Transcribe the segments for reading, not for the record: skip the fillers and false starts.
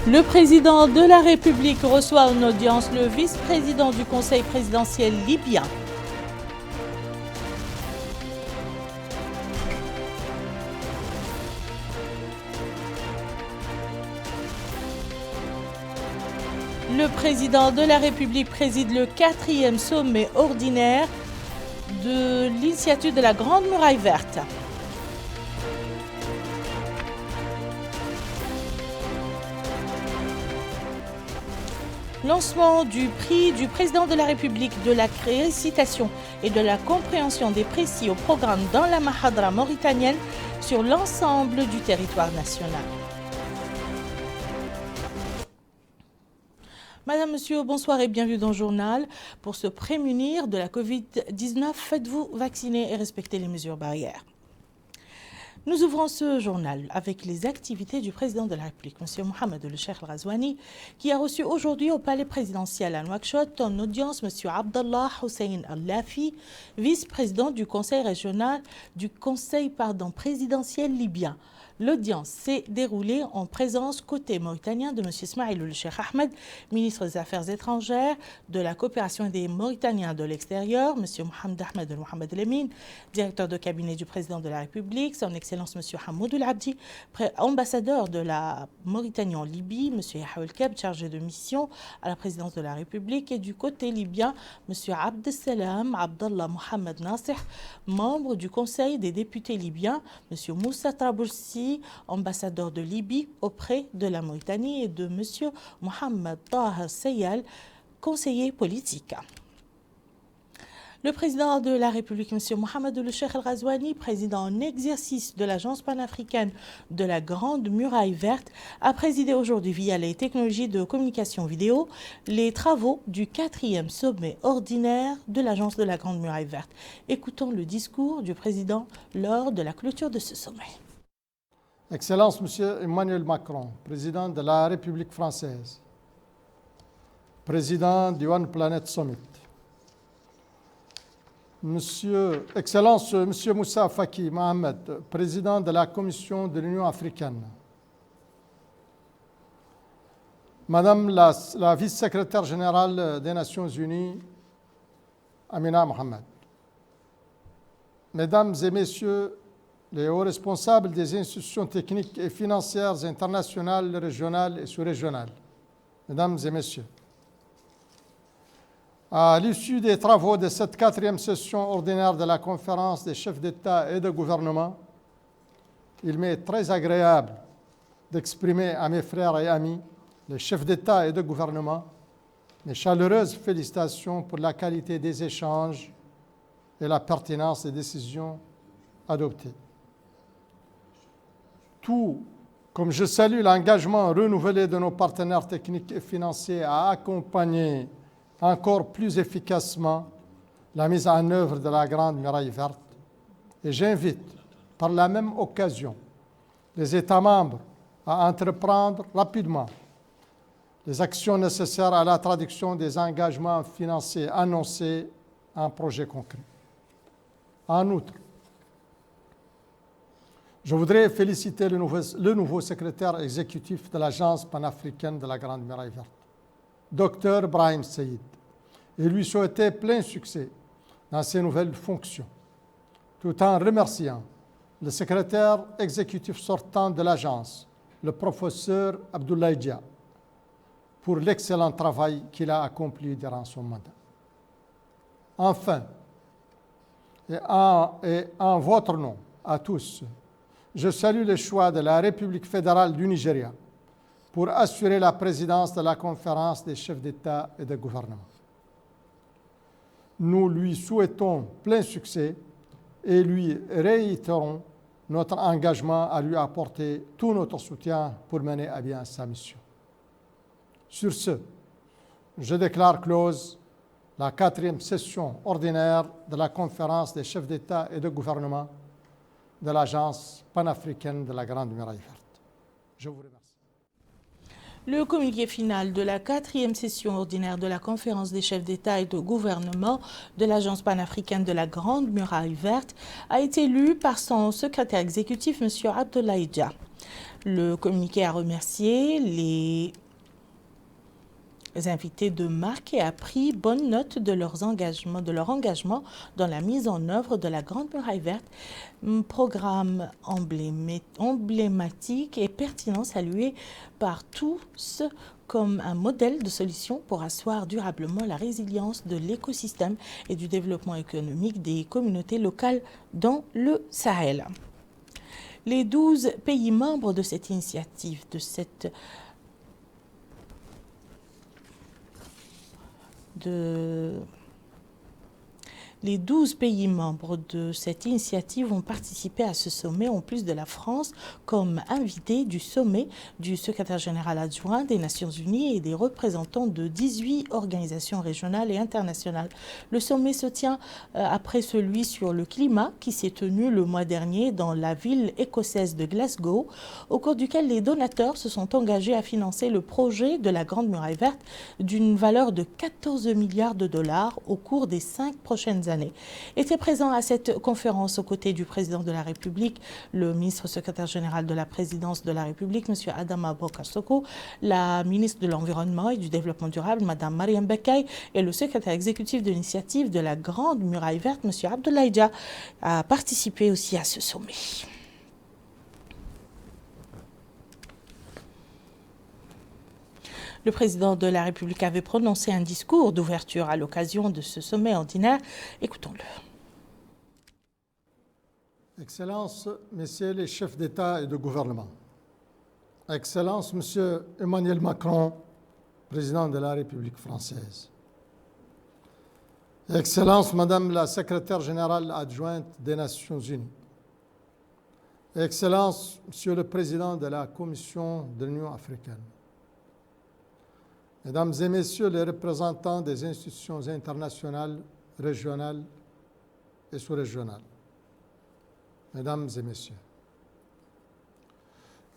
Le président de la République reçoit en audience le vice-président du Conseil présidentiel libyen. Le président de la République préside le 4e sommet ordinaire de l'initiative de la Grande Muraille Verte. Lancement du prix du président de la République de la récitation et de la compréhension des précis au programme dans la Mahadra mauritanienne sur l'ensemble du territoire national. Madame, Monsieur, bonsoir et bienvenue dans le journal. Pour se prémunir de la Covid-19, faites-vous vacciner et respectez les mesures barrières. Nous ouvrons ce journal avec les activités du président de la République, M. Mohamed El Cheikh El Ghazouani, qui a reçu aujourd'hui au palais présidentiel à Nouakchott en audience M. Abdallah Hussein Al-Lafi, vice-président du conseil présidentiel libyen. L'audience s'est déroulée en présence côté mauritanien de M. Ismaïl El Cheikh Ahmed, ministre des Affaires étrangères, de la coopération des Mauritaniens de l'extérieur, M. Mohamed Ahmed El Mohamed Lemine, directeur de cabinet du président de la République, son Excellence M. Hamoud El Abdi, ambassadeur de la Mauritanie en Libye, M. Yahya El Keb, chargé de mission à la présidence de la République, et du côté libyen, M. Abdesselam Abdallah Mohamed Nasser, membre du Conseil des députés libyens, M. Moussa Traboulsi, ambassadeur de Libye auprès de la Mauritanie, et de M. Mohamed Taha Seyal, conseiller politique. Le président de la République, M. Mohamed El Cheikh El Ghazouani, président en exercice de l'Agence panafricaine de la Grande Muraille Verte, a présidé aujourd'hui via les technologies de communication vidéo les travaux du 4e sommet ordinaire de l'Agence de la Grande Muraille Verte. Écoutons le discours du président lors de la clôture de ce sommet. Excellence Monsieur Emmanuel Macron, président de la République française, président du One Planet Summit, Excellence Monsieur Moussa Faki Mohamed, président de la Commission de l'Union africaine, Madame la vice-secrétaire générale des Nations Unies, Amina Mohamed, Mesdames et Messieurs les hauts responsables des institutions techniques et financières internationales, régionales et sous-régionales, Mesdames et Messieurs, à l'issue des travaux de cette 4e session ordinaire de la conférence des chefs d'État et de gouvernement, il m'est très agréable d'exprimer à mes frères et amis, les chefs d'État et de gouvernement, mes chaleureuses félicitations pour la qualité des échanges et la pertinence des décisions adoptées. Tout comme je salue l'engagement renouvelé de nos partenaires techniques et financiers à accompagner encore plus efficacement la mise en œuvre de la Grande Muraille Verte, et j'invite par la même occasion les États membres à entreprendre rapidement les actions nécessaires à la traduction des engagements financiers annoncés en projets concrets. En outre, je voudrais féliciter le nouveau secrétaire exécutif de l'Agence panafricaine de la Grande Muraille Verte, Dr Brahim Saïd, et lui souhaiter plein succès dans ses nouvelles fonctions, tout en remerciant le secrétaire exécutif sortant de l'agence, le professeur Abdoulaye Dia, pour l'excellent travail qu'il a accompli durant son mandat. Enfin, et en votre nom à tous, je salue le choix de la République fédérale du Nigeria pour assurer la présidence de la conférence des chefs d'État et de gouvernement. Nous lui souhaitons plein succès et lui réitérons notre engagement à lui apporter tout notre soutien pour mener à bien sa mission. Sur ce, je déclare close la 4e session ordinaire de la conférence des chefs d'État et de gouvernement de l'Agence panafricaine de la Grande Muraille Verte. Je vous remercie. Le communiqué final de la 4e session ordinaire de la conférence des chefs d'État et de gouvernement de l'Agence panafricaine de la Grande Muraille Verte a été lu par son secrétaire exécutif, M. Abdoulaye Dia. Le communiqué a remercié les invités de marque et a pris bonne note de leur engagement dans la mise en œuvre de la Grande Muraille Verte, programme emblématique et pertinent salué par tous comme un modèle de solution pour asseoir durablement la résilience de l'écosystème et du développement économique des communautés locales dans le Sahel. Les 12 pays membres de cette initiative, les 12 pays membres de cette initiative ont participé à ce sommet, en plus de la France, comme invité du sommet du secrétaire général adjoint des Nations Unies et des représentants de 18 organisations régionales et internationales. Le sommet se tient après celui sur le climat qui s'est tenu le mois dernier dans la ville écossaise de Glasgow, au cours duquel les donateurs se sont engagés à financer le projet de la Grande Muraille Verte d'une valeur de 14 milliards de dollars au cours des 5 prochaines années. Était présent à cette conférence aux côtés du président de la République, le ministre secrétaire général de la présidence de la République, M. Adama Bokar Soko, la ministre de l'Environnement et du Développement durable, Mme Mariam Bekay, et le secrétaire exécutif de l'initiative de la Grande Muraille Verte, M. Abdoulaye Dia, a participé aussi à ce sommet. Le président de la République avait prononcé un discours d'ouverture à l'occasion de ce sommet ordinaire. Écoutons-le. Excellences, Messieurs les chefs d'État et de gouvernement, Excellences, Monsieur Emmanuel Macron, président de la République française, Excellences, Madame la secrétaire générale adjointe des Nations Unies, Excellences, Monsieur le président de la Commission de l'Union africaine, Mesdames et Messieurs les représentants des institutions internationales, régionales et sous-régionales, Mesdames et Messieurs,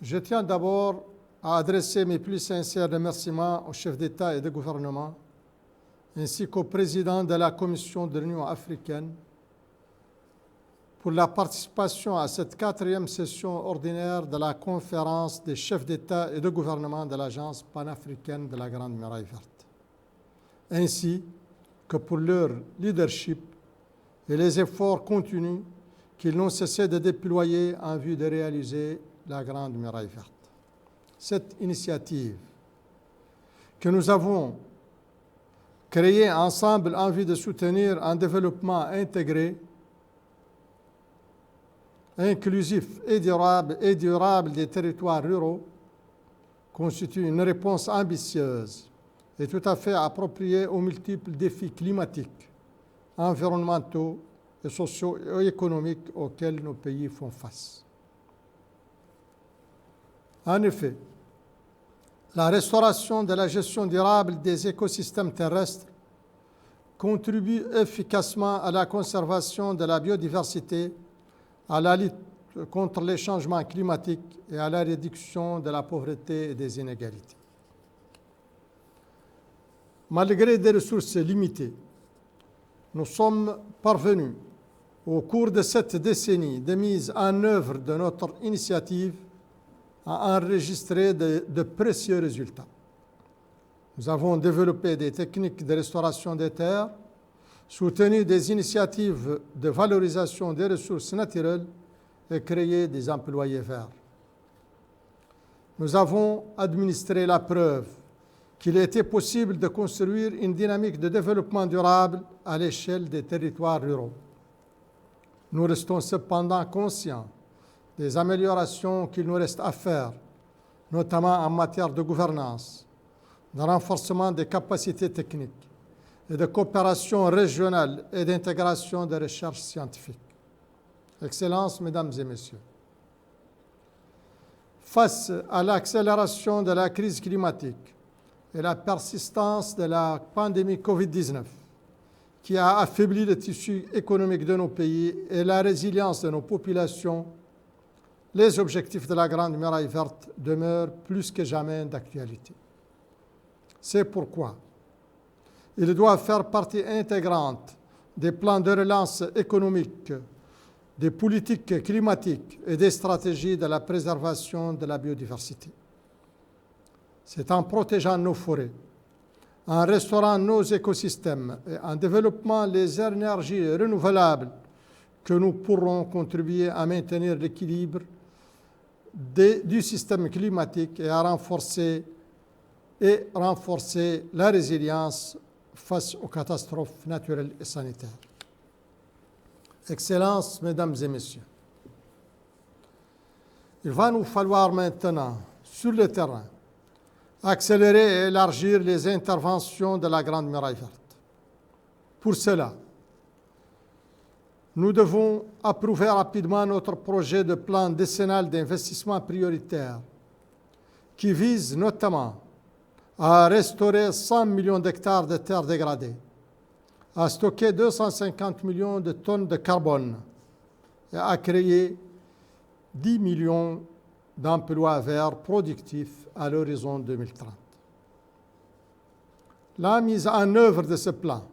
je tiens d'abord à adresser mes plus sincères remerciements aux chefs d'État et de gouvernement, ainsi qu'au président de la Commission de l'Union africaine, pour la participation à cette 4e session ordinaire de la conférence des chefs d'État et de gouvernement de l'Agence panafricaine de la Grande Muraille Verte, ainsi que pour leur leadership et les efforts continus qu'ils n'ont cessé de déployer en vue de réaliser la Grande Muraille Verte. Cette initiative que nous avons créée ensemble en vue de soutenir un développement intégré, inclusif et durable des territoires ruraux constitue une réponse ambitieuse et tout à fait appropriée aux multiples défis climatiques, environnementaux et socio-économiques auxquels nos pays font face. En effet, la restauration de la gestion durable des écosystèmes terrestres contribue efficacement à la conservation de la biodiversité, à la lutte contre les changements climatiques et à la réduction de la pauvreté et des inégalités. Malgré des ressources limitées, nous sommes parvenus, au cours de cette décennie de mise en œuvre de notre initiative, à enregistrer de précieux résultats. Nous avons développé des techniques de restauration des terres, soutenu des initiatives de valorisation des ressources naturelles et créé des employés verts. Nous avons administré la preuve qu'il était possible de construire une dynamique de développement durable à l'échelle des territoires ruraux. Nous restons cependant conscients des améliorations qu'il nous reste à faire, notamment en matière de gouvernance, de renforcement des capacités techniques et de coopération régionale et d'intégration des recherches scientifiques. Excellences, Mesdames et Messieurs, face à l'accélération de la crise climatique et la persistance de la pandémie Covid-19, qui a affaibli le tissu économique de nos pays et la résilience de nos populations, les objectifs de la Grande Muraille Verte demeurent plus que jamais d'actualité. C'est pourquoi ils doivent faire partie intégrante des plans de relance économique des politiques climatiques et des stratégies de la préservation de la biodiversité. C'est en protégeant nos forêts, en restaurant nos écosystèmes et en développant les énergies renouvelables que nous pourrons contribuer à maintenir l'équilibre du système climatique et à renforcer la résilience face aux catastrophes naturelles et sanitaires. Excellences, Mesdames et Messieurs, il va nous falloir maintenant, sur le terrain, accélérer et élargir les interventions de la Grande Muraille Verte. Pour cela, nous devons approuver rapidement notre projet de plan décennal d'investissement prioritaire qui vise notamment à restaurer 100 millions d'hectares de terres dégradées, à stocker 250 millions de tonnes de carbone et à créer 10 millions d'emplois verts productifs à l'horizon 2030. La mise en œuvre de ce plan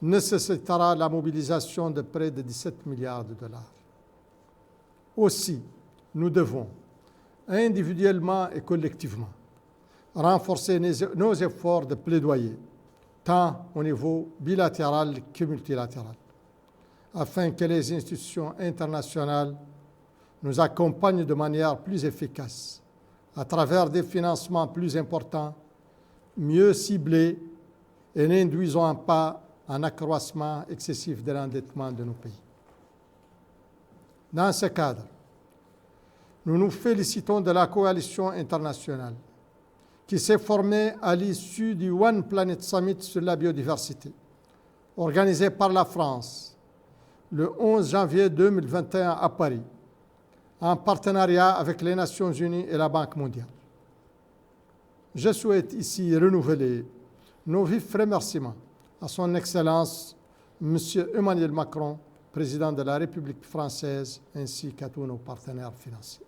nécessitera la mobilisation de près de 17 milliards de dollars. Aussi, nous devons, individuellement et collectivement, renforcer nos efforts de plaidoyer, tant au niveau bilatéral que multilatéral, afin que les institutions internationales nous accompagnent de manière plus efficace, à travers des financements plus importants, mieux ciblés et n'induisant pas un accroissement excessif de l'endettement de nos pays. Dans ce cadre, nous nous félicitons de la coalition internationale qui s'est formée à l'issue du One Planet Summit sur la biodiversité, organisé par la France le 11 janvier 2021 à Paris, en partenariat avec les Nations Unies et la Banque mondiale. Je souhaite ici renouveler nos vifs remerciements à son Excellence, M. Emmanuel Macron, président de la République française, ainsi qu'à tous nos partenaires financiers.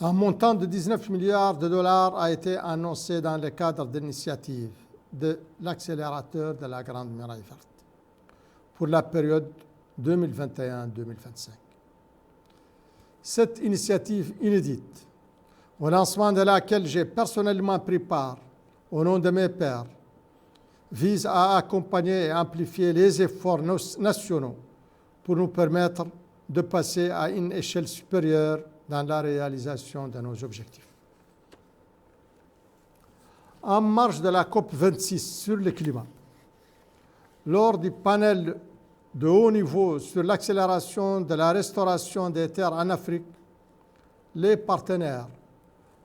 Un montant de 19 milliards de dollars a été annoncé dans le cadre d'initiative de l'accélérateur de la Grande Muraille Verte pour la période 2021-2025. Cette initiative inédite, au lancement de laquelle j'ai personnellement pris part au nom de mes pairs, vise à accompagner et amplifier les efforts nationaux pour nous permettre de passer à une échelle supérieure dans la réalisation de nos objectifs. En marge de la COP26 sur le climat, lors du panel de haut niveau sur l'accélération de la restauration des terres en Afrique, les partenaires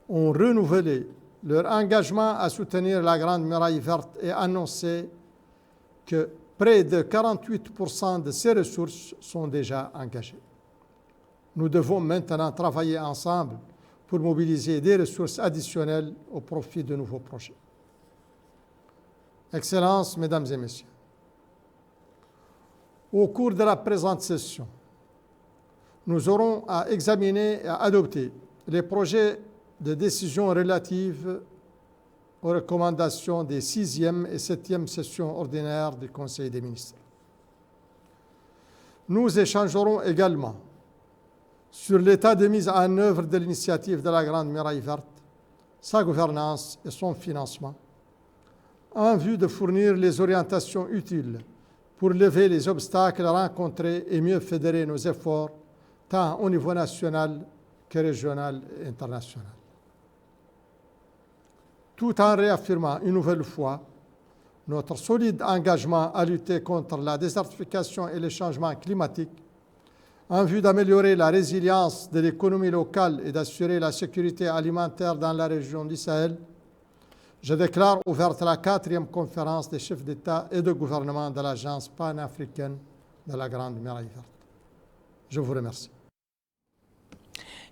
ont renouvelé leur engagement à soutenir la Grande Muraille Verte et annoncé que près de 48% de ces ressources sont déjà engagées. Nous devons maintenant travailler ensemble pour mobiliser des ressources additionnelles au profit de nouveaux projets. Excellences, Mesdames et Messieurs, au cours de la présente session, nous aurons à examiner et à adopter les projets de décision relatives aux recommandations des 6e et 7e sessions ordinaires du Conseil des ministres. Nous échangerons également sur l'état de mise en œuvre de l'initiative de la Grande Muraille Verte, sa gouvernance et son financement, en vue de fournir les orientations utiles pour lever les obstacles rencontrés et mieux fédérer nos efforts, tant au niveau national que régional et international. Tout en réaffirmant une nouvelle fois notre solide engagement à lutter contre la désertification et les changements climatiques, en vue d'améliorer la résilience de l'économie locale et d'assurer la sécurité alimentaire dans la région du Sahel, je déclare ouverte la 4e conférence des chefs d'État et de gouvernement de l'Agence panafricaine de la Grande Muraille Verte. Je vous remercie.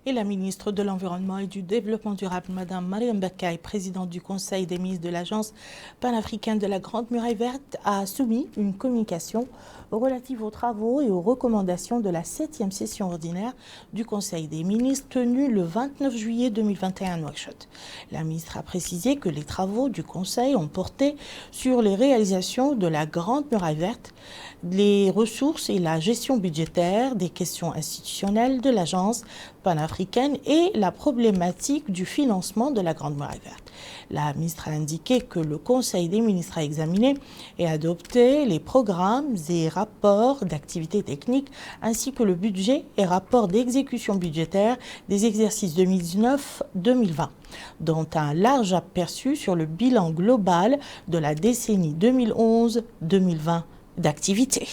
et la ministre de l'Environnement et du Développement durable, Madame Mariam Bakay, présidente du Conseil des ministres de l'Agence panafricaine de la Grande Muraille Verte, a soumis une communication relative aux travaux et aux recommandations de la 7e session ordinaire du Conseil des ministres tenue le 29 juillet 2021 à Nouakchott. La ministre a précisé que les travaux du Conseil ont porté sur les réalisations de la Grande Muraille Verte, les ressources et la gestion budgétaire, des questions institutionnelles de l'agence panafricaine et la problématique du financement de la Grande Muraille Verte. La ministre a indiqué que le Conseil des ministres a examiné et adopté les programmes et rapports d'activité technique ainsi que le budget et rapport d'exécution budgétaire des exercices 2019-2020, dont un large aperçu sur le bilan global de la décennie 2011-2020 d'activité.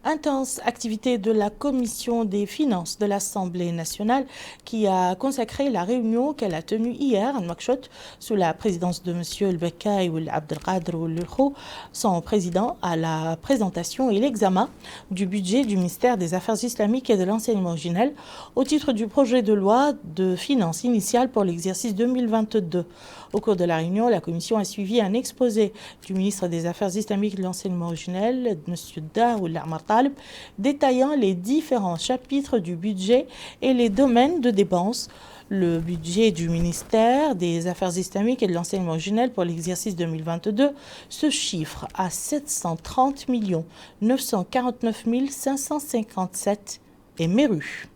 Intense activité de la Commission des finances de l'Assemblée nationale qui a consacré la réunion qu'elle a tenue hier à Nouakchott sous la présidence de M. El Bekkay Ould Abdelkader Ould Lurhou, son président, à la présentation et l'examen du budget du ministère des Affaires islamiques et de l'enseignement originel au titre du projet de loi de finances initiale pour l'exercice 2022. Au cours de la réunion, la Commission a suivi un exposé du ministre des Affaires islamiques et de l'enseignement originel, M. Daoud Amar Talib, détaillant les différents chapitres du budget et les domaines de dépenses. Le budget du ministère des Affaires islamiques et de l'enseignement originel pour l'exercice 2022 se chiffre à 730 949 557 émerus.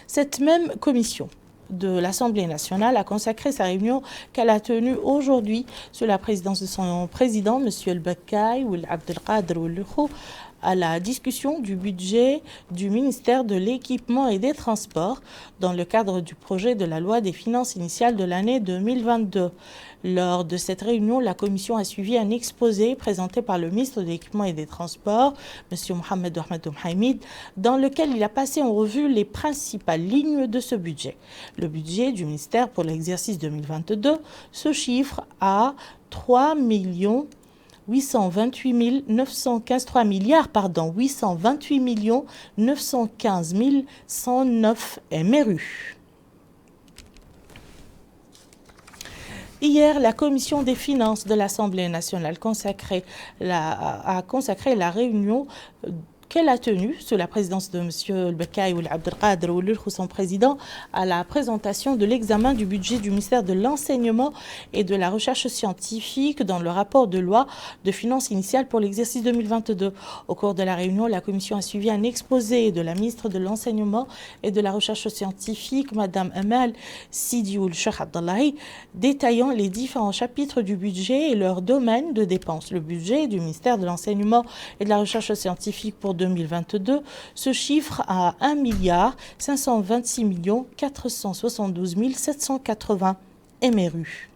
Cette même commission de l'Assemblée nationale a consacré sa réunion qu'elle a tenue aujourd'hui sous la présidence de son président, M. El Bekkay Ould Abdelkader Ould Lurhou, à la discussion du budget du ministère de l'Équipement et des Transports dans le cadre du projet de la loi des finances initiales de l'année 2022. Lors de cette réunion, la Commission a suivi un exposé présenté par le ministre de l'Équipement et des Transports, M. Mohamed Ahmed Hamid, dans lequel il a passé en revue les principales lignes de ce budget. Le budget du ministère pour l'exercice 2022 se chiffre à 828 915 109 MRU. Hier, la Commission des finances de l'Assemblée nationale a consacré la réunion qu'elle a tenue sous la présidence de M. El Bekkay Ould Abdelkader Ould Lurhou, son président, à la présentation de l'examen du budget du ministère de l'Enseignement et de la Recherche scientifique dans le rapport de loi de finances initiale pour l'exercice 2022. Au cours de la réunion, la Commission a suivi un exposé de la ministre de l'Enseignement et de la Recherche scientifique, Mme Amal Sidi Ould Cheikh Abdallahi, détaillant les différents chapitres du budget et leurs domaines de dépenses. Le budget du ministère de l'Enseignement et de la Recherche scientifique pour 2022 se chiffre à 1 526 472 780 MRU.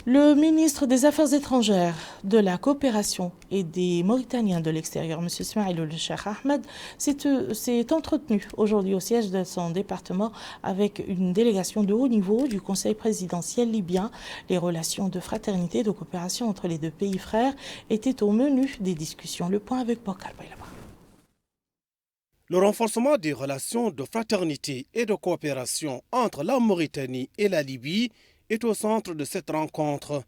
Le ministre des Affaires étrangères, de la coopération et des Mauritaniens de l'extérieur, M. Ismaïl Ould Cheikh Ahmed, s'est entretenu aujourd'hui au siège de son département avec une délégation de haut niveau du Conseil présidentiel libyen. Les relations de fraternité et de coopération entre les deux pays frères étaient au menu des discussions. Le point avec Bokal Baylaba. Le renforcement des relations de fraternité et de coopération entre la Mauritanie et la Libye est au centre de cette rencontre.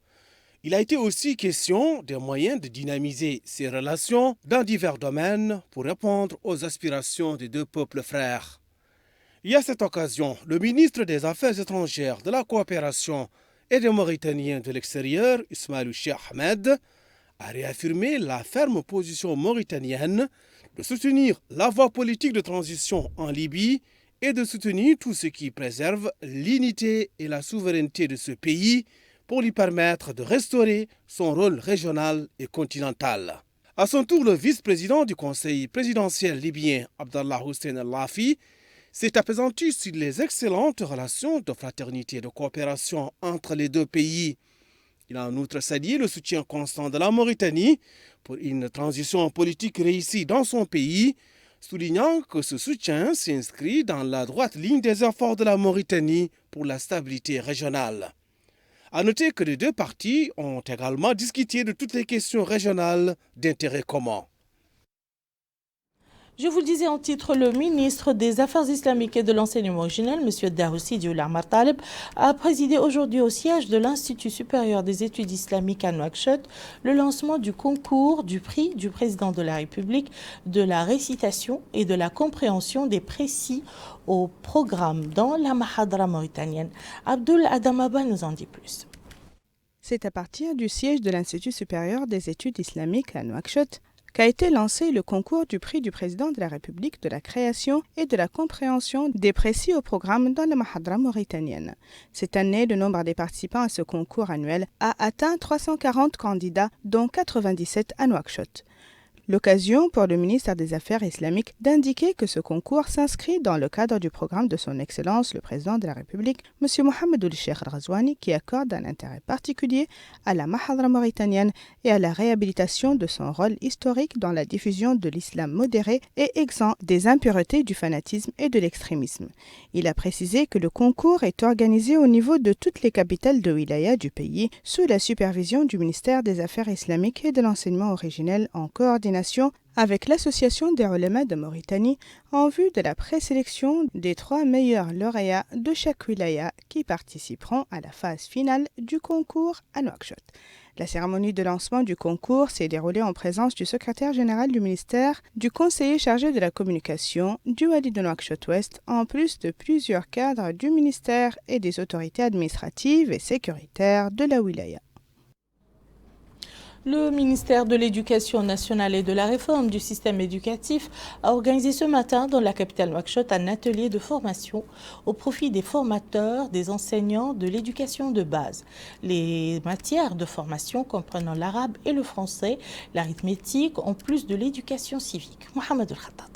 Il a été aussi question des moyens de dynamiser ces relations dans divers domaines pour répondre aux aspirations des deux peuples frères. Et à cette occasion, le ministre des Affaires étrangères, de la coopération et des Mauritaniens de l'extérieur, Ismaïl Cheikh Ahmed, a réaffirmé la ferme position mauritanienne de soutenir la voie politique de transition en Libye et de soutenir tout ce qui préserve l'unité et la souveraineté de ce pays pour lui permettre de restaurer son rôle régional et continental. À son tour, le vice-président du Conseil présidentiel libyen, Abdallah Hussein El-Lafi, s'est appesanti sur les excellentes relations de fraternité et de coopération entre les deux pays. Il a en outre salué le soutien constant de la Mauritanie pour une transition politique réussie dans son pays, soulignant que ce soutien s'inscrit dans la droite ligne des efforts de la Mauritanie pour la stabilité régionale. À noter que les deux parties ont également discuté de toutes les questions régionales d'intérêt commun. Je vous le disais en titre, le ministre des Affaires islamiques et de l'enseignement originel, M. Dahoussi Dioula Taleb, a présidé aujourd'hui au siège de l'Institut supérieur des études islamiques à Nouakchott le lancement du concours du prix du président de la République de la récitation et de la compréhension des précis au programme dans la Mahadra mauritanienne. Abdul Adamaba nous en dit plus. C'est à partir du siège de l'Institut supérieur des études islamiques à Nouakchott qu'a été lancé le concours du prix du président de la République de la création et de la compréhension des précis au programme dans la Mahadra mauritanienne. Cette année, le nombre des participants à ce concours annuel a atteint 340 candidats, dont 97 à Nouakchott. L'occasion pour le ministère des Affaires islamiques d'indiquer que ce concours s'inscrit dans le cadre du programme de son Excellence le Président de la République, M. Mohamed Cheikh Al-Ghazouani, qui accorde un intérêt particulier à la Mahadra mauritanienne et à la réhabilitation de son rôle historique dans la diffusion de l'islam modéré et exempt des impuretés du fanatisme et de l'extrémisme. Il a précisé que le concours est organisé au niveau de toutes les capitales de wilaya du pays sous la supervision du ministère des Affaires islamiques et de l'enseignement originel en coordination avec l'Association des Oulémas de Mauritanie en vue de la présélection des 3 meilleurs lauréats de chaque wilaya qui participeront à la phase finale du concours à Nouakchott. La cérémonie de lancement du concours s'est déroulée en présence du secrétaire général du ministère, du conseiller chargé de la communication, du wali de Nouakchott-Ouest, en plus de plusieurs cadres du ministère et des autorités administratives et sécuritaires de la wilaya. Le ministère de l'Éducation nationale et de la réforme du système éducatif a organisé ce matin dans la capitale Nouakchott un atelier de formation au profit des formateurs, des enseignants de l'éducation de base. Les matières de formation comprenant l'arabe et le français, l'arithmétique, en plus de l'éducation civique. Mohamed El-Khattat.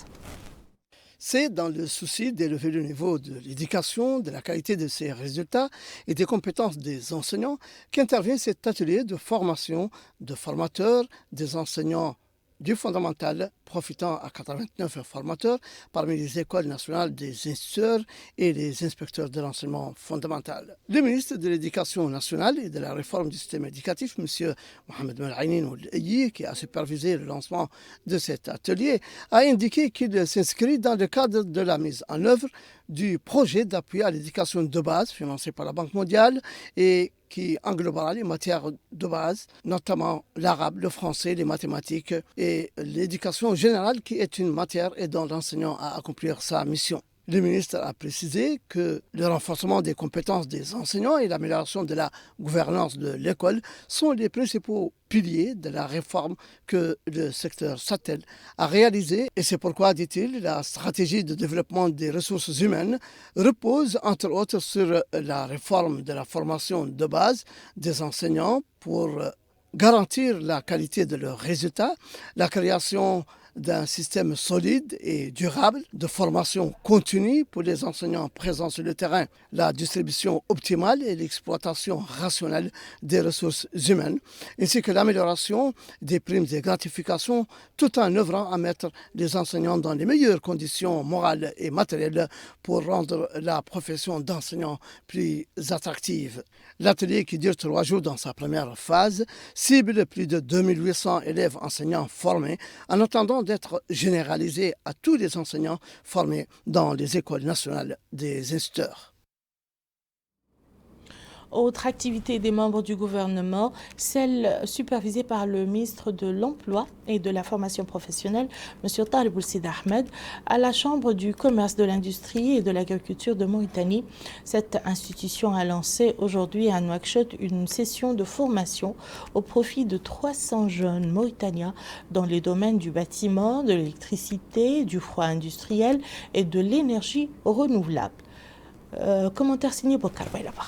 C'est dans le souci d'élever le niveau de l'éducation, de la qualité de ses résultats et des compétences des enseignants qu'intervient cet atelier de formation de formateurs, des enseignants du fondamental, profitant à 89 formateurs parmi les écoles nationales des instituteurs et les inspecteurs de l'enseignement fondamental. Le ministre de l'Éducation nationale et de la réforme du système éducatif, M. Mohamed Melhaïnin Ould-Ayi, qui a supervisé le lancement de cet atelier, a indiqué qu'il s'inscrit dans le cadre de la mise en œuvre du projet d'appui à l'éducation de base financé par la Banque mondiale et qui englobera les matières de base, notamment l'arabe, le français, les mathématiques et l'éducation générale qui est une matière et dont l'enseignant a à accomplir sa mission. Le ministre a précisé que le renforcement des compétences des enseignants et l'amélioration de la gouvernance de l'école sont les principaux piliers de la réforme que le secteur s'attelle à réaliser. Et c'est pourquoi, dit-il, la stratégie de développement des ressources humaines repose entre autres sur la réforme de la formation de base des enseignants pour garantir la qualité de leurs résultats, la création d'un système solide et durable de formation continue pour les enseignants présents sur le terrain, la distribution optimale et l'exploitation rationnelle des ressources humaines, ainsi que l'amélioration des primes et gratifications, tout en œuvrant à mettre les enseignants dans les meilleures conditions morales et matérielles pour rendre la profession d'enseignant plus attractive. L'atelier, qui dure 3 jours dans sa première phase, cible plus de 2800 élèves enseignants formés, en attendant d'être généralisé à tous les enseignants formés dans les écoles nationales des instituteurs. Autre activité des membres du gouvernement, celle supervisée par le ministre de l'Emploi et de la formation professionnelle, M. Taleb Ould Ahmed, à la Chambre du commerce, de l'industrie et de l'agriculture de Mauritanie. Cette institution a lancé aujourd'hui à Nouakchott une session de formation au profit de 300 jeunes Mauritaniens dans les domaines du bâtiment, de l'électricité, du froid industriel et de l'énergie renouvelable. Commentaire signé Bokar Baylaba.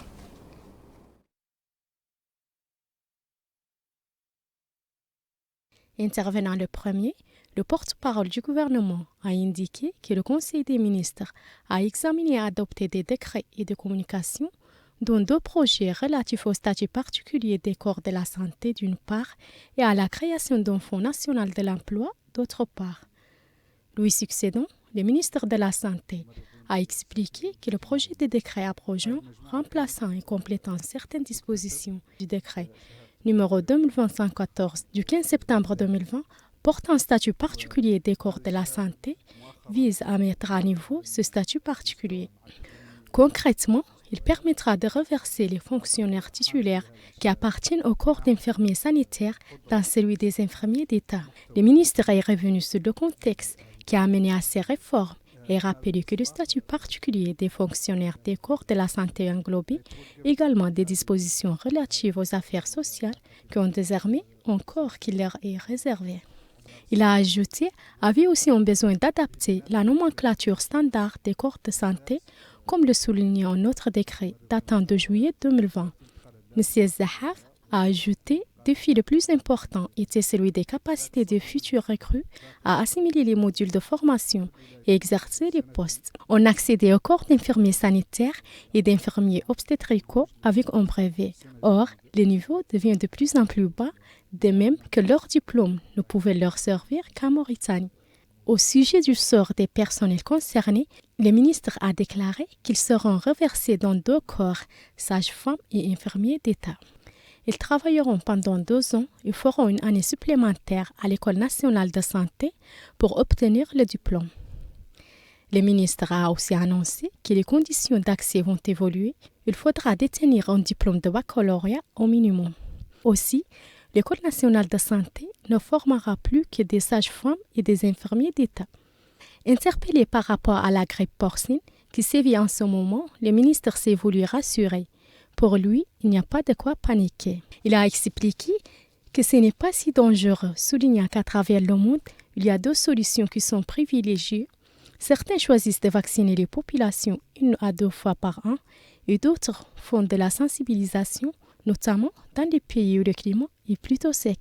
Intervenant le premier, le porte-parole du gouvernement a indiqué que le Conseil des ministres a examiné et adopté des décrets et des communications, dont 2 projets relatifs au statut particulier des corps de la santé d'une part et à la création d'un fonds national de l'emploi d'autre part. Lui succédant, le ministre de la Santé a expliqué que le projet de décret abrogeant, remplaçant et complétant certaines dispositions du décret numéro 2020-114 du 15 septembre 2020 portant un statut particulier des corps de la santé vise à mettre à niveau ce statut particulier. Concrètement, il permettra de reverser les fonctionnaires titulaires qui appartiennent au corps d'infirmiers sanitaires dans celui des infirmiers d'État. Le ministre est revenu sur le contexte qui a mené à ces réformes et rappelé que le statut particulier des fonctionnaires des corps de la santé englobait également des dispositions relatives aux affaires sociales qui ont désormais un corps qui leur est réservé. Il a ajouté avait aussi un besoin d'adapter la nomenclature standard des corps de santé, comme le soulignait un autre décret datant de juillet 2020. M. Zahaf a ajouté le défi le plus important était celui des capacités des futurs recrues à assimiler les modules de formation et exercer les postes. On accédait au corps d'infirmiers sanitaires et d'infirmiers obstétricaux avec un brevet. Or, le niveau devient de plus en plus bas, de même que leur diplôme ne pouvait leur servir qu'en Mauritanie. Au sujet du sort des personnels concernés, le ministre a déclaré qu'ils seront reversés dans 2 corps, sages-femmes et infirmiers d'État. Ils travailleront pendant 2 ans et feront une année supplémentaire à l'École nationale de santé pour obtenir le diplôme. Le ministre a aussi annoncé que les conditions d'accès vont évoluer. Il faudra détenir un diplôme de baccalauréat au minimum. Aussi, l'École nationale de santé ne formera plus que des sages-femmes et des infirmiers d'État. Interpellé par rapport à la grippe porcine qui sévit en ce moment, le ministre s'est voulu rassurer. Pour lui, il n'y a pas de quoi paniquer. Il a expliqué que ce n'est pas si dangereux, soulignant qu'à travers le monde, il y a 2 solutions qui sont privilégiées. Certains choisissent de vacciner les populations 1 à 2 fois par an et d'autres font de la sensibilisation, notamment dans les pays où le climat est plutôt sec.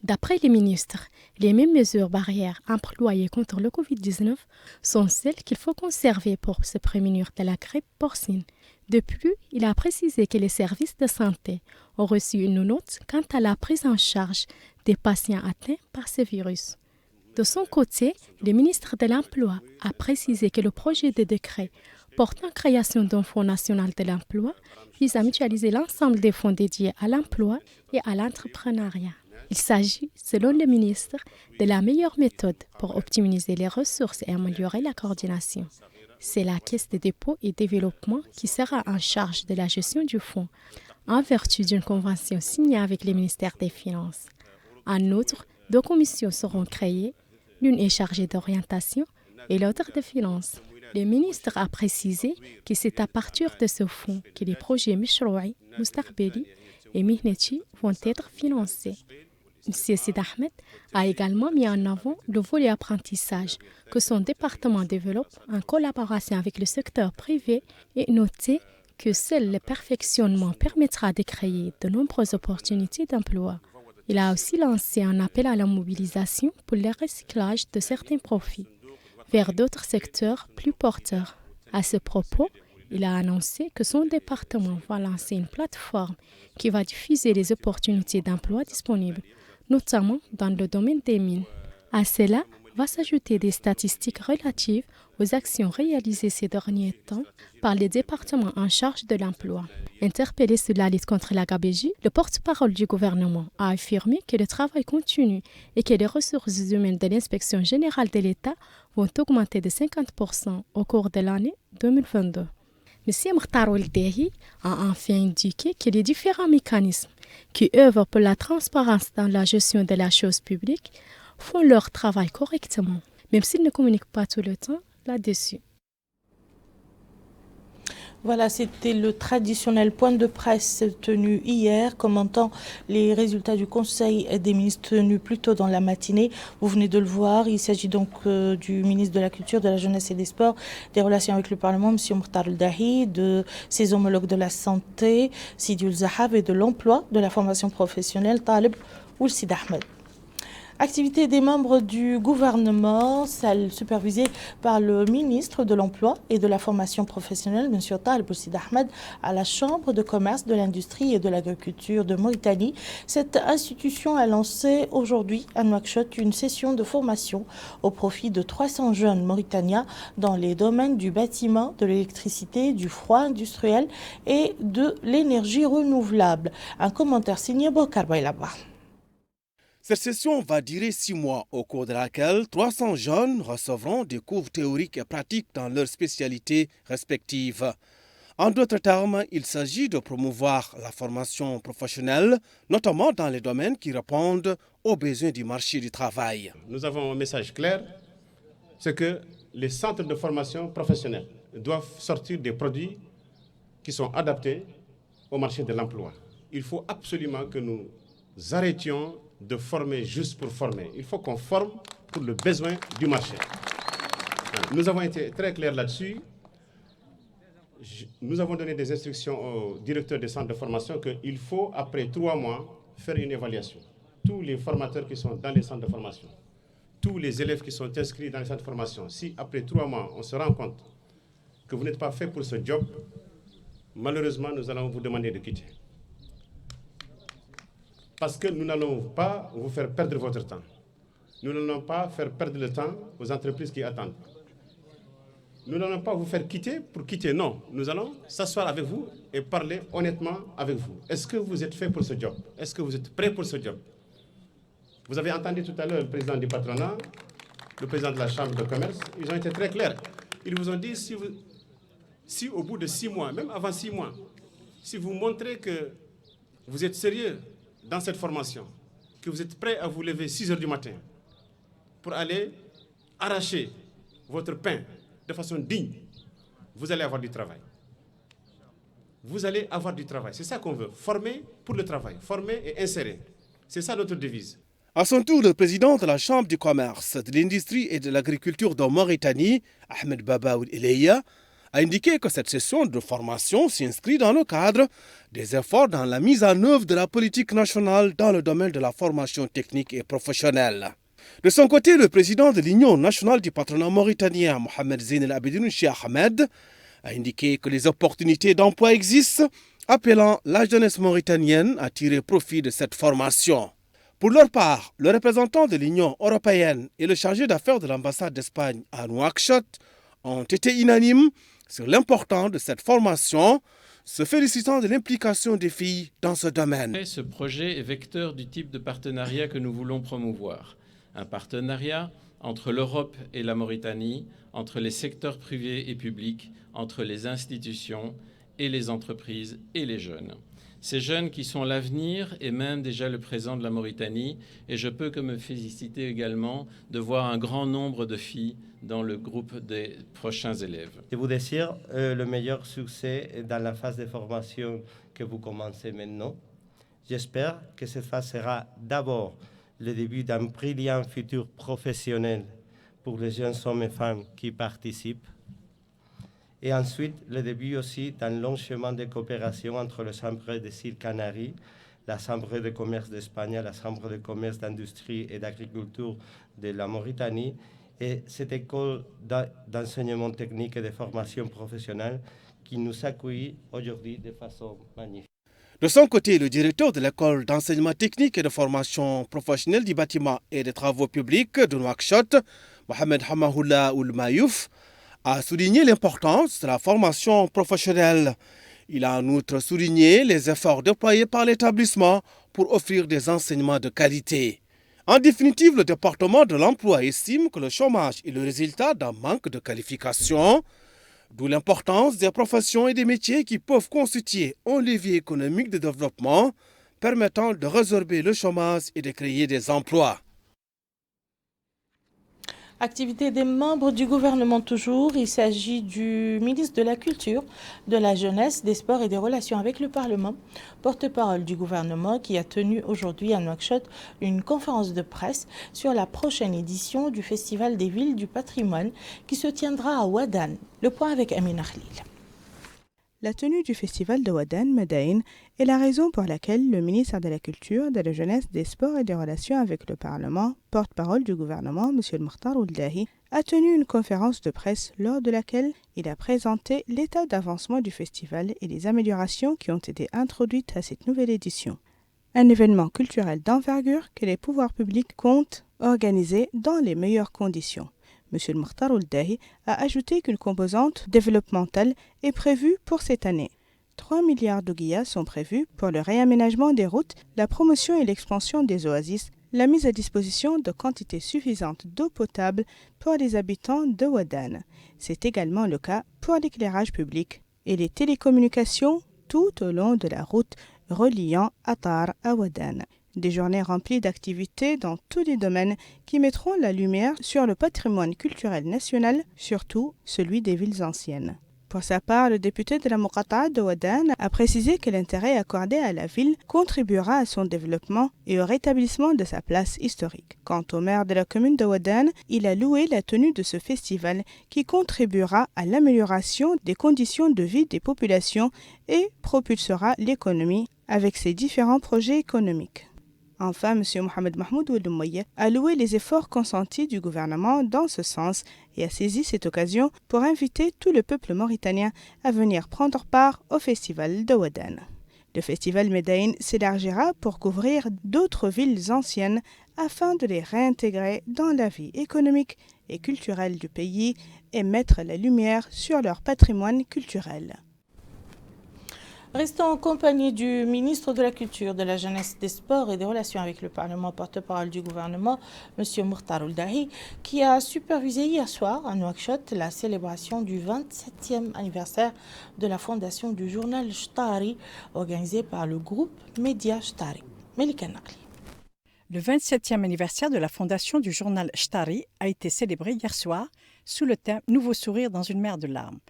D'après les ministres, les mêmes mesures barrières employées contre le Covid-19 sont celles qu'il faut conserver pour se prémunir de la grippe porcine. De plus, il a précisé que les services de santé ont reçu une note quant à la prise en charge des patients atteints par ce virus. De son côté, le ministre de l'Emploi a précisé que le projet de décret portant création d'un fonds national de l'emploi vise à mutualiser l'ensemble des fonds dédiés à l'emploi et à l'entrepreneuriat. Il s'agit, selon le ministre, de la meilleure méthode pour optimiser les ressources et améliorer la coordination. C'est la Caisse de dépôt et développement qui sera en charge de la gestion du fonds, en vertu d'une convention signée avec le ministère des Finances. En outre, 2 commissions seront créées, l'une est chargée d'orientation et l'autre de finances. Le ministre a précisé que c'est à partir de ce fonds que les projets Mishroui, Mustaqbeli et Mihneti vont être financés. M. Sid Ahmed a également mis en avant le volet apprentissage que son département développe en collaboration avec le secteur privé et noté que seul le perfectionnement permettra de créer de nombreuses opportunités d'emploi. Il a aussi lancé un appel à la mobilisation pour le recyclage de certains profits vers d'autres secteurs plus porteurs. À ce propos, il a annoncé que son département va lancer une plateforme qui va diffuser les opportunités d'emploi disponibles, notamment dans le domaine des mines. À cela va s'ajouter des statistiques relatives aux actions réalisées ces derniers temps par les départements en charge de l'emploi. Interpellé sur la lutte contre la gabegie, le porte-parole du gouvernement a affirmé que le travail continue et que les ressources humaines de l'Inspection générale de l'État vont augmenter de 50% au cours de l'année 2022. M. Mokhtar Weldehi a enfin indiqué que les différents mécanismes qui œuvrent pour la transparence dans la gestion de la chose publique font leur travail correctement, même s'ils ne communiquent pas tout le temps là-dessus. Voilà, c'était le traditionnel point de presse tenu hier, commentant les résultats du Conseil des ministres tenu plus tôt dans la matinée. Vous venez de le voir, il s'agit donc du ministre de la Culture, de la Jeunesse et des Sports, des Relations avec le Parlement, M. Mokhtar Weldehi, de ses homologues de la Santé, Sidi Ould Zahaf, et de l'Emploi, de la formation professionnelle, Taleb Ould Sid Ahmed. Activité des membres du gouvernement, celle supervisée par le ministre de l'Emploi et de la formation professionnelle, M. Taleb Ould Sid Ahmed, à la Chambre de commerce, de l'industrie et de l'agriculture de Mauritanie. Cette institution a lancé aujourd'hui à Nouakchott une session de formation au profit de 300 jeunes Mauritaniens dans les domaines du bâtiment, de l'électricité, du froid industriel et de l'énergie renouvelable. Un commentaire signé Bokar Baylaba. Cette session va durer 6 mois, au cours de laquelle 300 jeunes recevront des cours théoriques et pratiques dans leurs spécialités respectives. En d'autres termes, il s'agit de promouvoir la formation professionnelle, notamment dans les domaines qui répondent aux besoins du marché du travail. Nous avons un message clair, c'est que les centres de formation professionnelle doivent sortir des produits qui sont adaptés au marché de l'emploi. Il faut absolument que nous arrêtions de former juste pour former. Il faut qu'on forme pour le besoin du marché. Nous avons été très clairs là-dessus. Nous avons donné des instructions au directeur des centres de formation qu'il faut, après 3 mois, faire une évaluation. Tous les formateurs qui sont dans les centres de formation, tous les élèves qui sont inscrits dans les centres de formation, si après 3 mois, on se rend compte que vous n'êtes pas fait pour ce job, malheureusement, nous allons vous demander de quitter. Parce que nous n'allons pas vous faire perdre votre temps. Nous n'allons pas faire perdre le temps aux entreprises qui attendent. Nous n'allons pas vous faire quitter pour quitter, non. Nous allons s'asseoir avec vous et parler honnêtement avec vous. Est-ce que vous êtes fait pour ce job? Est-ce que vous êtes prêt pour ce job? Vous avez entendu tout à l'heure le président du patronat, le président de la chambre de commerce, ils ont été très clairs. Ils vous ont dit, si au bout de 6 mois, même avant 6 mois, si vous montrez que vous êtes sérieux dans cette formation, que vous êtes prêt à vous lever 6 heures du matin pour aller arracher votre pain de façon digne, vous allez avoir du travail. Vous allez avoir du travail. C'est ça qu'on veut. Former pour le travail. Former et insérer. C'est ça notre devise. À son tour, le président de la Chambre du commerce, de l'industrie et de l'agriculture de Mauritanie, Ahmed Babaoul Eleya, a indiqué que cette session de formation s'inscrit dans le cadre des efforts dans la mise en œuvre de la politique nationale dans le domaine de la formation technique et professionnelle. De son côté, le président de l'Union nationale du patronat mauritanien, Mohamed Zeyn El Abidine Cheikh Ahmed, a indiqué que les opportunités d'emploi existent, appelant la jeunesse mauritanienne à tirer profit de cette formation. Pour leur part, le représentant de l'Union européenne et le chargé d'affaires de l'ambassade d'Espagne à Nouakchott ont été unanimes sur l'importance de cette formation, se félicitant de l'implication des filles dans ce domaine. Ce projet est vecteur du type de partenariat que nous voulons promouvoir. Un partenariat entre l'Europe et la Mauritanie, entre les secteurs privés et publics, entre les institutions et les entreprises et les jeunes. Ces jeunes qui sont l'avenir et même déjà le présent de la Mauritanie. Et je peux que me féliciter également de voir un grand nombre de filles dans le groupe des prochains élèves. Je vous désire le meilleur succès dans la phase de formation que vous commencez maintenant. J'espère que cette phase sera d'abord le début d'un brillant futur professionnel pour les jeunes hommes et femmes qui participent. Et ensuite, le début aussi d'un long chemin de coopération entre la Chambre des îles Canaries, la Chambre de commerce d'Espagne, la Chambre de commerce d'industrie et d'agriculture de la Mauritanie et cette école d'enseignement technique et de formation professionnelle qui nous accueille aujourd'hui de façon magnifique. De son côté, le directeur de l'école d'enseignement technique et de formation professionnelle du bâtiment et des travaux publics de Nouakchott, Mohamed Hamahoula Oul Mayouf, a souligné l'importance de la formation professionnelle. Il a en outre souligné les efforts déployés par l'établissement pour offrir des enseignements de qualité. En définitive, le département de l'emploi estime que le chômage est le résultat d'un manque de qualification, d'où l'importance des professions et des métiers qui peuvent constituer un levier économique de développement permettant de résorber le chômage et de créer des emplois. Activité des membres du gouvernement toujours. Il s'agit du ministre de la Culture, de la Jeunesse, des Sports et des Relations avec le Parlement, porte-parole du gouvernement qui a tenu aujourd'hui à Nouakchott une conférence de presse sur la prochaine édition du Festival des villes du patrimoine qui se tiendra à Ouadane. Le point avec Amina Khalil. La tenue du festival de Ouadane Medaïn est la raison pour laquelle le ministre de la Culture, de la Jeunesse, des Sports et des Relations avec le Parlement, porte-parole du gouvernement, M. Mokhtar Ould Dahi, a tenu une conférence de presse lors de laquelle il a présenté l'état d'avancement du festival et les améliorations qui ont été introduites à cette nouvelle édition. Un événement culturel d'envergure que les pouvoirs publics comptent organiser dans les meilleures conditions. M. Mokhtar Ould Dahi a ajouté qu'une composante développementale est prévue pour cette année. 3 milliards d'ouguiyas sont prévus pour le réaménagement des routes, la promotion et l'expansion des oasis, la mise à disposition de quantités suffisantes d'eau potable pour les habitants de Ouadane. C'est également le cas pour l'éclairage public et les télécommunications tout au long de la route reliant Attar à Ouadane. Des journées remplies d'activités dans tous les domaines qui mettront la lumière sur le patrimoine culturel national, surtout celui des villes anciennes. Pour sa part, le député de la Muqata'a de Ouadane a précisé que l'intérêt accordé à la ville contribuera à son développement et au rétablissement de sa place historique. Quant au maire de la commune de Ouadane, il a loué la tenue de ce festival qui contribuera à l'amélioration des conditions de vie des populations et propulsera l'économie avec ses différents projets économiques. Enfin, M. Mohamed Mahmoud Ouedoumouye a loué les efforts consentis du gouvernement dans ce sens et a saisi cette occasion pour inviter tout le peuple mauritanien à venir prendre part au festival de Ouadane. Le festival Medaïn s'élargira pour couvrir d'autres villes anciennes afin de les réintégrer dans la vie économique et culturelle du pays et mettre la lumière sur leur patrimoine culturel. Restons en compagnie du ministre de la Culture, de la Jeunesse, des Sports et des Relations avec le Parlement, porte-parole du gouvernement, M. Mukhtar Ould-Dahi, qui a supervisé hier soir à Nouakchott la célébration du 27e anniversaire de la fondation du journal Chtari, organisée par le groupe Média Chtari. Melika Nakli. Le 27e anniversaire de la fondation du journal Chtari a été célébré hier soir sous le thème « Nouveau sourire dans une mer de larmes ».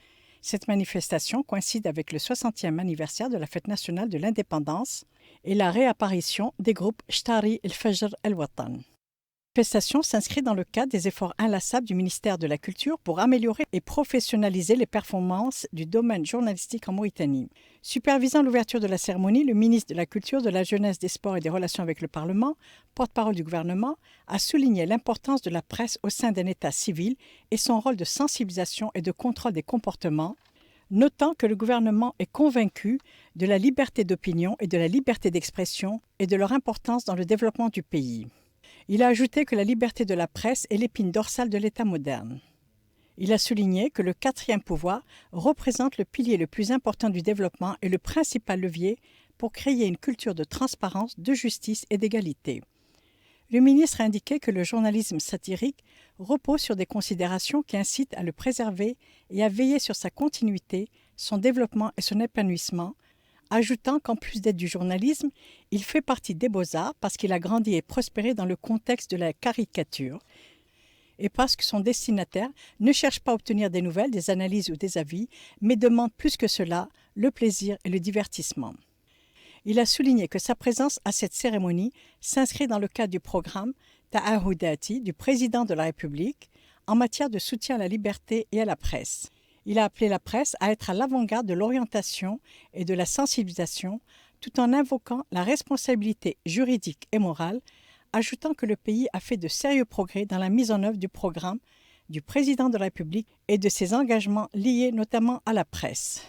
Cette manifestation coïncide avec le 60e anniversaire de la fête nationale de l'indépendance et la réapparition des groupes Chtari el-Fajr el-Watan. La manifestation s'inscrit dans le cadre des efforts inlassables du ministère de la Culture pour améliorer et professionnaliser les performances du domaine journalistique en Mauritanie. Supervisant l'ouverture de la cérémonie, le ministre de la Culture, de la Jeunesse, des Sports et des Relations avec le Parlement, porte-parole du gouvernement, a souligné l'importance de la presse au sein d'un État civil et son rôle de sensibilisation et de contrôle des comportements, notant que le gouvernement est convaincu de la liberté d'opinion et de la liberté d'expression et de leur importance dans le développement du pays. Il a ajouté que la liberté de la presse est l'épine dorsale de l'État moderne. Il a souligné que le quatrième pouvoir représente le pilier le plus important du développement et le principal levier pour créer une culture de transparence, de justice et d'égalité. Le ministre a indiqué que le journalisme satirique repose sur des considérations qui incitent à le préserver et à veiller sur sa continuité, son développement et son épanouissement, ajoutant qu'en plus d'être du journalisme, il fait partie des beaux-arts parce qu'il a grandi et prospéré dans le contexte de la caricature et parce que son destinataire ne cherche pas à obtenir des nouvelles, des analyses ou des avis, mais demande plus que cela le plaisir et le divertissement. Il a souligné que sa présence à cette cérémonie s'inscrit dans le cadre du programme Ta'ahudati du président de la République en matière de soutien à la liberté et à la presse. Il a appelé la presse à être à l'avant-garde de l'orientation et de la sensibilisation, tout en invoquant la responsabilité juridique et morale, ajoutant que le pays a fait de sérieux progrès dans la mise en œuvre du programme du président de la République et de ses engagements liés notamment à la presse.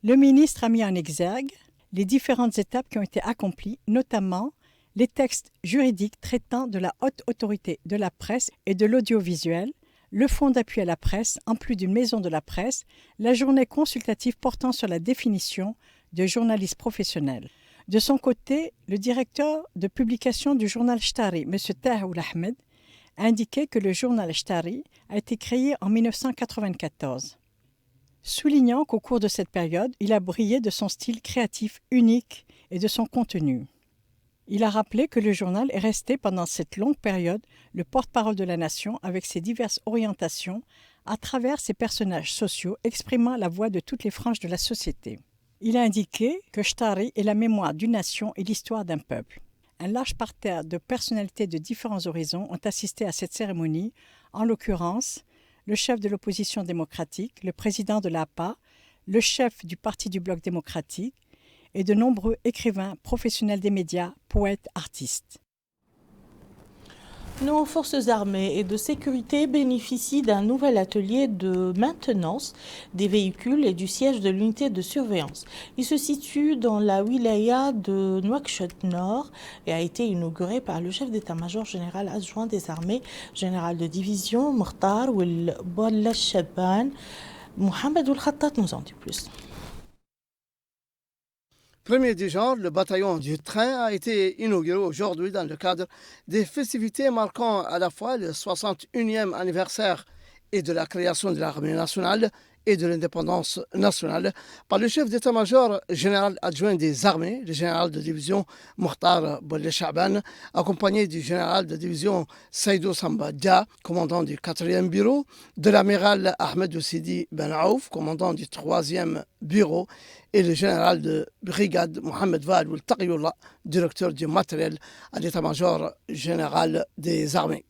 Le ministre a mis en exergue les différentes étapes qui ont été accomplies, notamment les textes juridiques traitant de la haute autorité de la presse et de l'audiovisuel, le fonds d'appui à la presse, en plus d'une maison de la presse, la journée consultative portant sur la définition de journaliste professionnel. De son côté, le directeur de publication du journal Chtari, M. Taha Ould-Ahmed, a indiqué que le journal Chtari a été créé en 1994. Soulignant qu'au cours de cette période, il a brillé de son style créatif unique et de son contenu. Il a rappelé que le journal est resté pendant cette longue période le porte-parole de la nation avec ses diverses orientations à travers ses personnages sociaux exprimant la voix de toutes les franges de la société. Il a indiqué que Chtari est la mémoire d'une nation et l'histoire d'un peuple. Un large parterre de personnalités de différents horizons ont assisté à cette cérémonie, en l'occurrence le chef de l'opposition démocratique, le président de l'APA, le chef du Parti du Bloc démocratique, et de nombreux écrivains, professionnels des médias, poètes, artistes. Nos forces armées et de sécurité bénéficient d'un nouvel atelier de maintenance des véhicules et du siège de l'unité de surveillance. Il se situe dans la wilaya de Nouakchott Nord et a été inauguré par le chef d'état-major général adjoint des armées, général de division Mukhtar Ould-Shaban. Mohamed Ould-Khattat nous en dit plus. Premier du genre, le bataillon du train a été inauguré aujourd'hui dans le cadre des festivités marquant à la fois le 61e anniversaire et de la création de l'armée nationale et de l'indépendance nationale par le chef d'état-major général adjoint des armées, le général de division Mokhtar Bolle Chaban, accompagné du général de division Saïdou Samba Dia, commandant du 4e bureau, de l'amiral Ahmed Sidi Ben Aouf, commandant du 3e bureau, et le général de brigade Mohamed Wael Taqiyullah, directeur du matériel à l'état-major général des armées.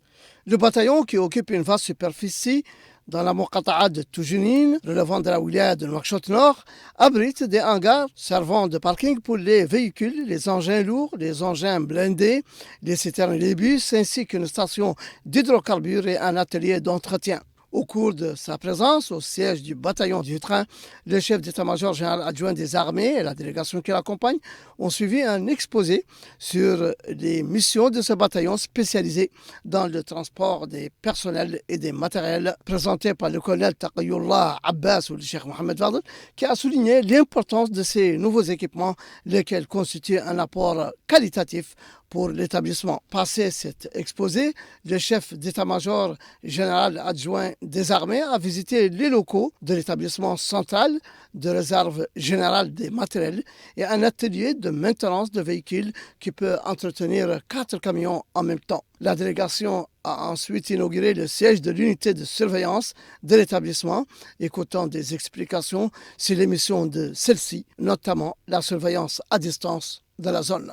Le bataillon, qui occupe une vaste superficie dans la Moqata'a de Toujounine, relevant de la wilaya de Nouakchott Nord, abrite des hangars servant de parking pour les véhicules, les engins lourds, les engins blindés, les citernes et les bus, ainsi qu'une station d'hydrocarbures et un atelier d'entretien. Au cours de sa présence au siège du bataillon du train, le chef d'état-major général adjoint des armées et la délégation qui l'accompagne ont suivi un exposé sur les missions de ce bataillon spécialisé dans le transport des personnels et des matériels, présenté par le colonel Taqiyullah Abbas ou le cheikh Mohamed Fadel, qui a souligné l'importance de ces nouveaux équipements, lesquels constituent un apport qualitatif pour l'établissement. Passé cet exposé, le chef d'état-major général adjoint des armées a visité les locaux de l'établissement central de réserve générale des matériels et un atelier de maintenance de véhicules qui peut entretenir 4 camions en même temps. La délégation a ensuite inauguré le siège de l'unité de surveillance de l'établissement, écoutant des explications sur les missions de celle-ci, notamment la surveillance à distance de la zone.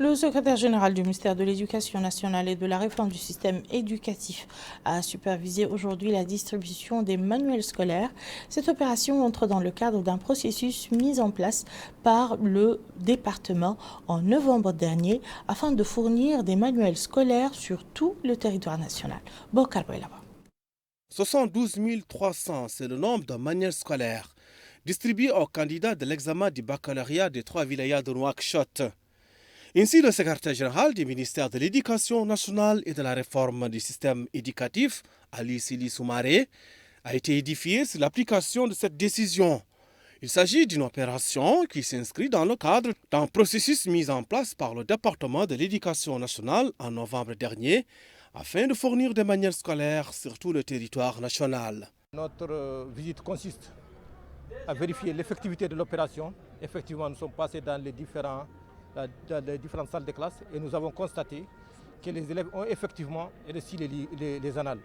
Le secrétaire général du ministère de l'Éducation nationale et de la réforme du système éducatif a supervisé aujourd'hui la distribution des manuels scolaires. Cette opération entre dans le cadre d'un processus mis en place par le département en novembre dernier afin de fournir des manuels scolaires sur tout le territoire national. Bokar Boylaba. 72 300, c'est le nombre de manuels scolaires distribués aux candidats de l'examen du baccalauréat des 3 wilayas de Nouakchott. Ainsi, le secrétaire général du ministère de l'Éducation nationale et de la réforme du système éducatif, Ali Sili Soumaré, a été édifié sur l'application de cette décision. Il s'agit d'une opération qui s'inscrit dans le cadre d'un processus mis en place par le département de l'Éducation nationale en novembre dernier afin de fournir des manuels scolaires sur tout le territoire national. Notre visite consiste à vérifier l'effectivité de l'opération. Effectivement, nous sommes passés dans les différentes salles de classe et nous avons constaté que les élèves ont effectivement reçu les annales.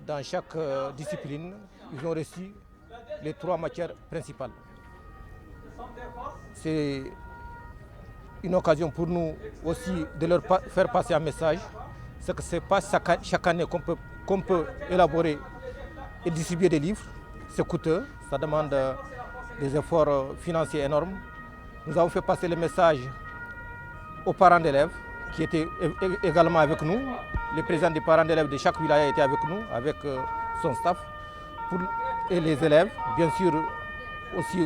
Dans chaque discipline, ils ont reçu les 3 matières principales. C'est une occasion pour nous aussi de leur faire passer un message. C'est que ce n'est pas chaque année qu'on peut élaborer et distribuer des livres. C'est coûteux, ça demande des efforts financiers énormes. Nous avons fait passer le message aux parents d'élèves qui étaient également avec nous. Le président des parents d'élèves de chaque wilaya était avec nous, avec son staff. Et les élèves, bien sûr, aussi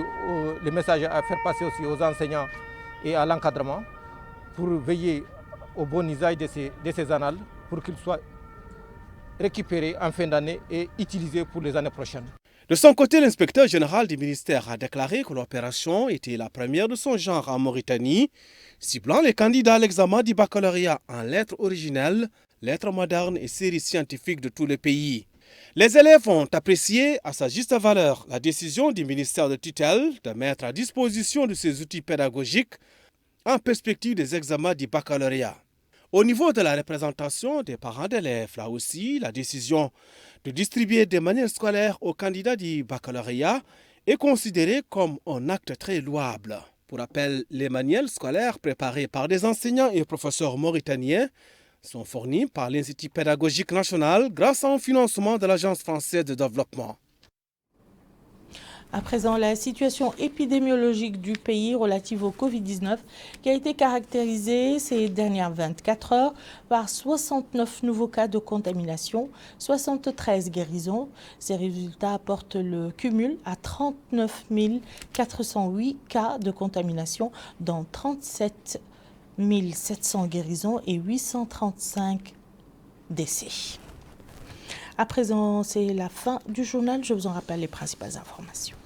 le message à faire passer aussi aux enseignants et à l'encadrement pour veiller au bon usage de ces annales pour qu'ils soient récupérés en fin d'année et utilisés pour les années prochaines. De son côté, l'inspecteur général du ministère a déclaré que l'opération était la première de son genre en Mauritanie, ciblant les candidats à l'examen du baccalauréat en lettres originelles, lettres modernes et séries scientifiques de tous les pays. Les élèves ont apprécié à sa juste valeur la décision du ministère de tutelle de mettre à disposition de ces outils pédagogiques en perspective des examens du baccalauréat. Au niveau de la représentation des parents d'élèves, là aussi, la décision de distribuer des manuels scolaires aux candidats du baccalauréat est considérée comme un acte très louable. Pour rappel, les manuels scolaires préparés par des enseignants et professeurs mauritaniens sont fournis par l'Institut pédagogique national grâce à un financement de l'Agence française de développement. À présent, la situation épidémiologique du pays relative au Covid-19 qui a été caractérisée ces dernières 24 heures par 69 nouveaux cas de contamination, 73 guérisons. Ces résultats portent le cumul à 39 408 cas de contamination, dont 37 700 guérisons et 835 décès. À présent, c'est la fin du journal. Je vous en rappelle les principales informations.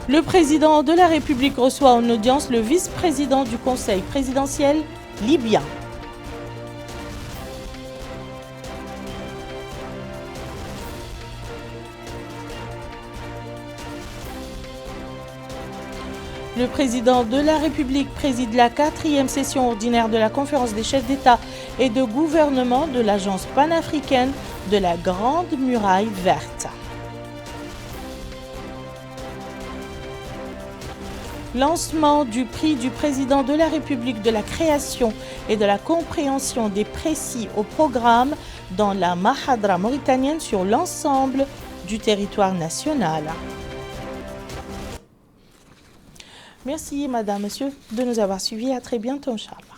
Le président de la République reçoit en audience le vice-président du Conseil présidentiel libyen. Le président de la République préside la 4e session ordinaire de la conférence des chefs d'État et de gouvernement de l'Agence panafricaine de la Grande Muraille Verte. Lancement du prix du président de la République de la création et de la compréhension des précis au programme dans la Mahadra mauritanienne sur l'ensemble du territoire national. Merci, madame, monsieur, de nous avoir suivis. À très bientôt, Inch'Allah.